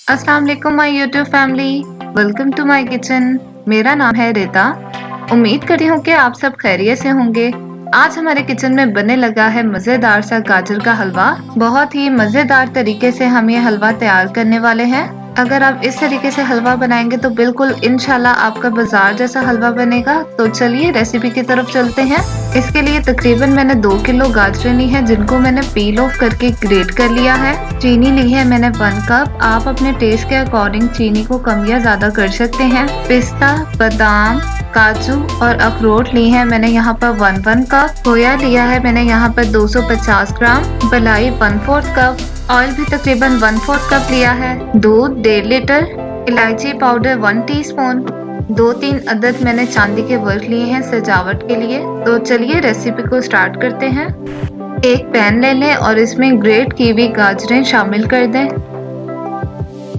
अस्सलाम वालेकुम my YouTube family. Welcome to my kitchen. मेरा नाम है रिता। उम्मीद करती हूँ कि आप सब खैरियत से होंगे। आज हमारे किचन में बनने लगा है मज़ेदार सा गाजर का हलवा। बहुत ही मज़ेदार तरीके से हम ये हलवा तैयार करने वाले हैं। अगर आप इस तरीके से हलवा बनाएंगे तो बिल्कुल इंशाल्लाह आपका बाजार जैसा हलवा बनेगा। तो चलिए रेसिपी की तरफ चलते हैं। इसके लिए तकरीबन मैंने 2 किलो गाजरें ली हैं जिनको मैंने पील ऑफ करके ग्रेट कर लिया है। चीनी ली है मैंने 1 कप। आप अपने टेस्ट के अकॉर्डिंग चीनी को कम या ज्यादा कर सकते हैं। पिस्ता, बादाम, काजू और अखरोट ली है मैंने यहाँ पर 1 कप। खोया लिया है मैंने यहाँ पर 250 ग्राम। मलाई 1/4 कप। ऑयल भी तकरीबन 1/4 कप लिया है। दूध 1.5 लीटर। इलायची पाउडर 1 टीस्पून। 2-3 अदद मैंने चांदी के वर्क लिए हैं सजावट के लिए। तो चलिए रेसिपी को स्टार्ट करते हैं। एक पैन ले लें और इसमें ग्रेट की हुई गाजरें शामिल कर दें।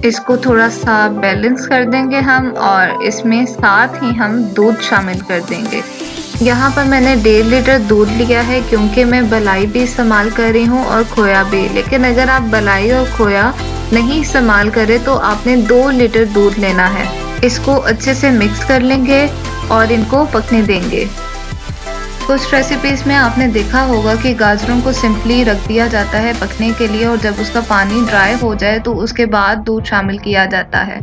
इसको थोड़ा सा बैलेंस कर देंगे हम और इसमें साथ ही हम दूध शामिल कर देंगे। यहाँ पर मैंने 1.5 लीटर दूध लिया है क्योंकि मैं बलाई भी इस्तेमाल कर रही हूँ और खोया भी। लेकिन अगर आप बलाई और खोया नहीं इस्तेमाल करें तो आपने 2 लीटर दूध लेना है। इसको अच्छे से मिक्स कर लेंगे और इनको पकने देंगे। कुछ रेसिपीज में आपने देखा होगा कि गाजरों को सिंपली रख दिया जाता है पकने के लिए और जब उसका पानी ड्राई हो जाए तो उसके बाद दूध शामिल किया जाता है।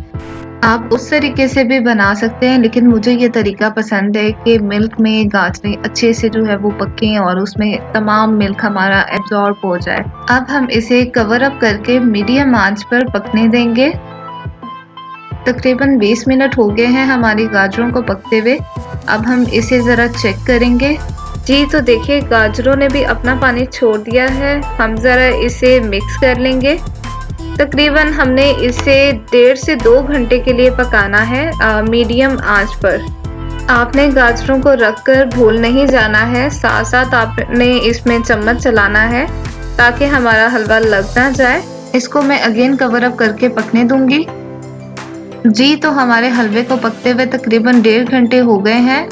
आप उस तरीके से भी बना सकते हैं, लेकिन मुझे ये तरीका पसंद है कि मिल्क में गाजरें अच्छे से जो है वो पकें और उसमें तमाम मिल्क हमारा एब्जॉर्ब हो जाए। अब हम इसे कवर अप करके मीडियम आंच पर पकने देंगे। तकरीबन 20 मिनट हो गए हैं हमारी गाजरों को पकते हुए। अब हम इसे ज़रा चेक करेंगे। जी तो देखिए गाजरों ने भी अपना पानी छोड़ दिया है। हम ज़रा इसे मिक्स कर लेंगे। तकरीबन हमने इसे 1.5 से 2 घंटे के लिए पकाना है मीडियम आंच पर। आपने गाजरों को रखकर भूल नहीं जाना है, साथ साथ आपने इसमें चम्मच चलाना है ताकि हमारा हलवा लग ना जाए। इसको मैं अगेन कवर अप करके पकने दूंगी। जी तो हमारे हलवे को पकते हुए तकरीबन 1.5 घंटे हो गए हैं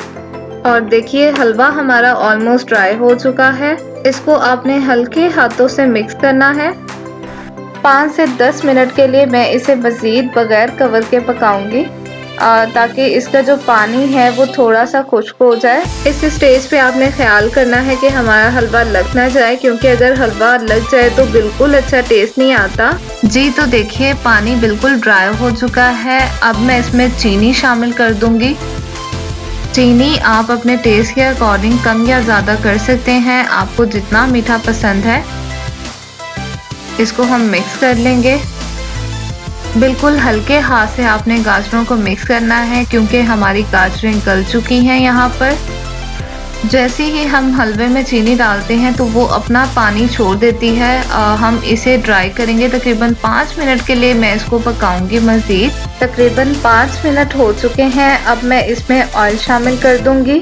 और देखिए हलवा हमारा ऑलमोस्ट ड्राई हो चुका है। इसको आपने हल्के हाथों से मिक्स करना है। 5 से 10 मिनट के लिए मैं इसे मज़ीद बगैर कवर के पकाऊंगी ताकि इसका जो पानी है वो थोड़ा सा खुश्क हो जाए। इस स्टेज पे आपने ख्याल करना है कि हमारा हलवा लग ना जाए, क्योंकि अगर हलवा लग जाए तो बिल्कुल अच्छा टेस्ट नहीं आता। जी तो देखिए पानी बिल्कुल ड्राई हो चुका है। अब मैं इसमें चीनी शामिल कर दूंगी। चीनी आप अपने टेस्ट के अकॉर्डिंग कम या ज़्यादा कर सकते हैं, आपको जितना मीठा पसंद है। इसको हम मिक्स कर लेंगे। बिल्कुल हल्के हाथ से आपने गाजरों को मिक्स करना है क्योंकि हमारी गाजरें गल चुकी हैं। यहाँ पर जैसे ही हम हलवे में चीनी डालते हैं तो वो अपना पानी छोड़ देती है। हम इसे ड्राई करेंगे। तकरीबन 5 मिनट के लिए मैं इसको पकाऊंगी मज़ीद। तकरीबन 5 मिनट हो चुके हैं। अब मैं इसमें ऑयल शामिल कर दूंगी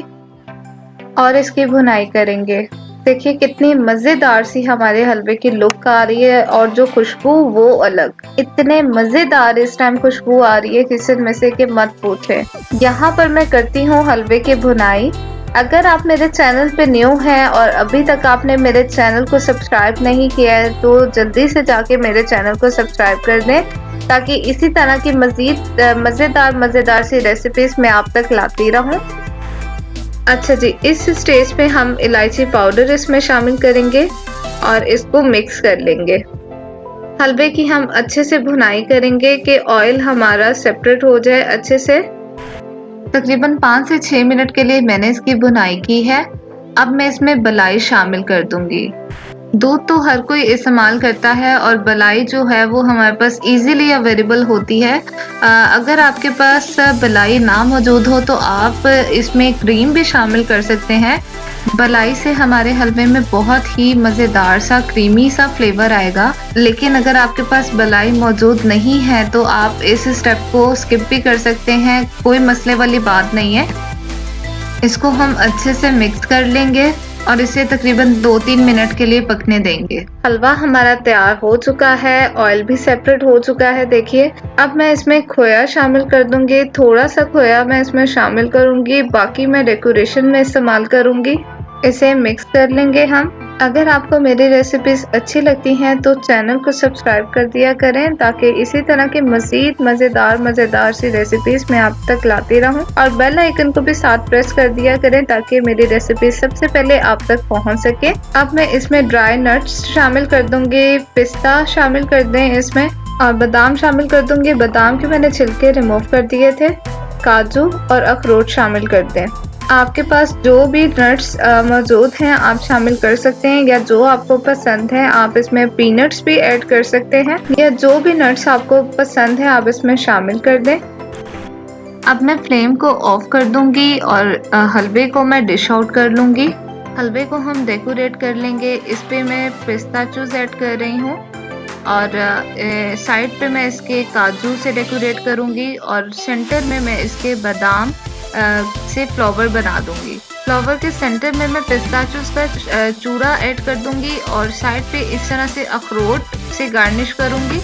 और इसकी भुनाई करेंगे। देखिए कितनी मज़ेदार सी हमारे हलवे की लुक आ रही है और जो खुशबू वो अलग। इतने मज़ेदार इस टाइम खुशबू आ रही है किचन में से कि मत पूछे। यहाँ पर मैं करती हूँ हलवे की भुनाई। अगर आप मेरे चैनल पे न्यू हैं और अभी तक आपने मेरे चैनल को सब्सक्राइब नहीं किया है तो जल्दी से जाके मेरे चैनल को सब्सक्राइब कर दें ताकि इसी तरह की मज़ीद मज़ेदार सी रेसिपीज़ मैं आप तक लाती रहूँ। अच्छा जी, इस स्टेज पे हम इलायची पाउडर इसमें शामिल करेंगे और इसको मिक्स कर लेंगे। हलवे की हम अच्छे से भुनाई करेंगे कि ऑयल हमारा सेपरेट हो जाए अच्छे से। तकरीबन 5 से 6 मिनट के लिए मैंने इसकी भुनाई की है। अब मैं इसमें बलाई शामिल कर दूंगी। दूध तो हर कोई इस्तेमाल करता है और बलाई जो है वो हमारे पास इजीली अवेलेबल होती है। अगर आपके पास बलाई ना मौजूद हो तो आप इसमें क्रीम भी शामिल कर सकते हैं। बलाई से हमारे हलवे में बहुत ही मज़ेदार सा क्रीमी सा फ्लेवर आएगा। लेकिन अगर आपके पास बलाई मौजूद नहीं है तो आप इस स्टेप को स्किप भी कर सकते हैं, कोई मसले वाली बात नहीं है। इसको हम अच्छे से मिक्स कर लेंगे और इसे तकरीबन 2-3 मिनट के लिए पकने देंगे। हलवा हमारा तैयार हो चुका है, ऑयल भी सेपरेट हो चुका है। देखिए अब मैं इसमें खोया शामिल कर दूंगी। थोड़ा सा खोया मैं इसमें शामिल करूंगी, बाकी मैं डेकोरेशन में इस्तेमाल करूंगी। इसे मिक्स कर लेंगे हम। अगर आपको मेरी रेसिपीज अच्छी लगती हैं तो चैनल को सब्सक्राइब कर दिया करें ताकि इसी तरह की मज़ीद मज़ेदार सी रेसिपीज मैं आप तक लाती रहूं, और बेल आइकन को भी साथ प्रेस कर दिया करें ताकि मेरी रेसिपी सबसे पहले आप तक पहुंच सके। अब मैं इसमें ड्राई नट्स शामिल कर दूंगी, पिस्ता शामिल कर दें इसमें, और बादाम शामिल कर दूंगी। बादाम के मैंने छिलके रिमूव कर दिए थे। काजू और अखरोट शामिल कर दें। आपके पास जो भी नट्स मौजूद हैं आप शामिल कर सकते हैं, या जो आपको पसंद है आप इसमें पीनट्स भी ऐड कर सकते हैं, या जो भी नट्स आपको पसंद है आप इसमें शामिल कर दें। अब मैं फ्लेम को ऑफ कर दूंगी और हलवे को मैं डिश आउट कर लूंगी। हलवे को हम डेकोरेट कर लेंगे। इस पे मैं पिस्ताचोज ऐड कर रही हूँ, और साइड पे मैं इसके काजू से डेकोरेट करूंगी, और सेंटर में मैं इसके बादाम से फ्लावर बना दूंगी। फ्लावर के सेंटर में मैं पिस्ताचोस का चूरा ऐड कर दूंगी, और साइड पे इस तरह से अखरोट से गार्निश करूंगी।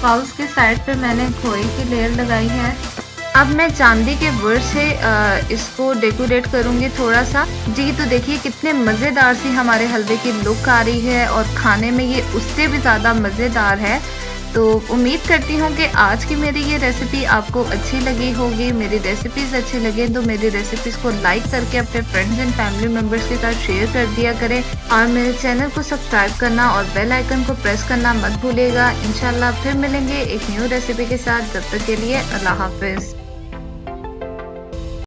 बाउल्स के साइड पे मैंने खोए की लेयर लगाई है। अब मैं चांदी के वर्क से इसको डेकोरेट करूंगी थोड़ा सा। जी तो देखिए कितने मज़ेदार सी हमारे हलवे की लुक आ रही है, और खाने में ये उससे भी ज़्यादा मज़ेदार है। तो उम्मीद करती हूँ कि आज की मेरी ये रेसिपी आपको अच्छी लगी होगी। मेरी रेसिपीज़ अच्छी लगे तो मेरी रेसिपीज़ को लाइक करके अपने फ्रेंड्स एंड फैमिली मेम्बर्स के साथ शेयर कर दिया करें, और मेरे चैनल को सब्सक्राइब करना और बेल आइकन को प्रेस करना मत भूलिएगा। इंशाल्लाह फिर मिलेंगे एक न्यू रेसिपी के साथ। जब तक के लिए अल्लाह हाफिज़।